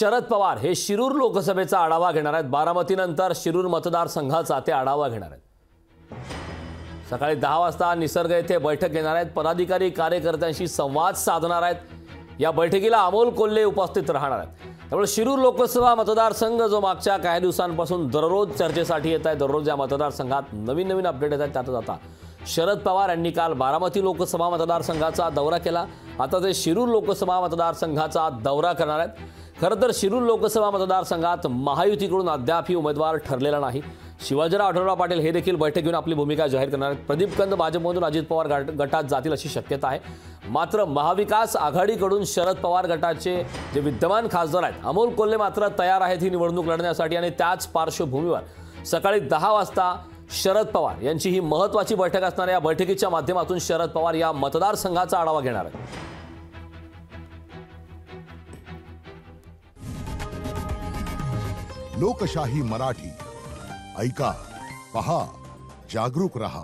शरद पवार हे शिरूर लोकसभेचा आढावा घेणार आहेत। बारामतीनंतर शिरूर मतदारसंघाचा ते आढावा घेणार आहेत। सकाळी 10 वाजता निसर्ग येथे बैठक घेणार आहेत। पदाधिकारी कार्यकर्त्यांशी संवाद साधणार आहेत। या बैठकीला अमोल कोल्हे उपस्थित राहणार आहेत। त्यामुळे शिरूर लोकसभा मतदारसंघ जो मागच्या काही दिवसांपासून दररोज चर्चेसाठी येत आहे, दररोज या मतदारसंघात नवीन अपडेट येत आहेत। त्यातच आता शरद पवार यांनी काल बारामती लोकसभा मतदारसंघाचा दौरा केला। आता ते शिरूर लोकसभा मतदारसंघाचा दौरा करणार आहेत। खरं तर शिरूर लोकसभा मतदारसंघात महायुतीकडून अद्यापही उमेदवार ठरलेला नाही। शिवाजीराव आढळराव पाटील हे देखील बैठक घेऊन आपली भूमिका जाहीर करणार आहेत। प्रदीप कंद भाजपमधून अजित पवार गटात जातील अशी शक्यता आहे। मात्र महाविकास आघाडीकडून शरद पवार गटाचे जे विद्यमान खासदार आहेत अमोल कोल्हे मात्र तयार आहेत ही निवडणूक लढण्यासाठी। आणि त्याच पार्श्वभूमीवर सकाळी 10 वाजता शरद पवार यांची ही महत्त्वाची बैठक असणार आहे। या बैठकीच्या माध्यमातून शरद पवार या मतदारसंघाचा आढावा घेणार आहेत। लोकशाही मराठी ऐका, पहा, जागरूक रहा।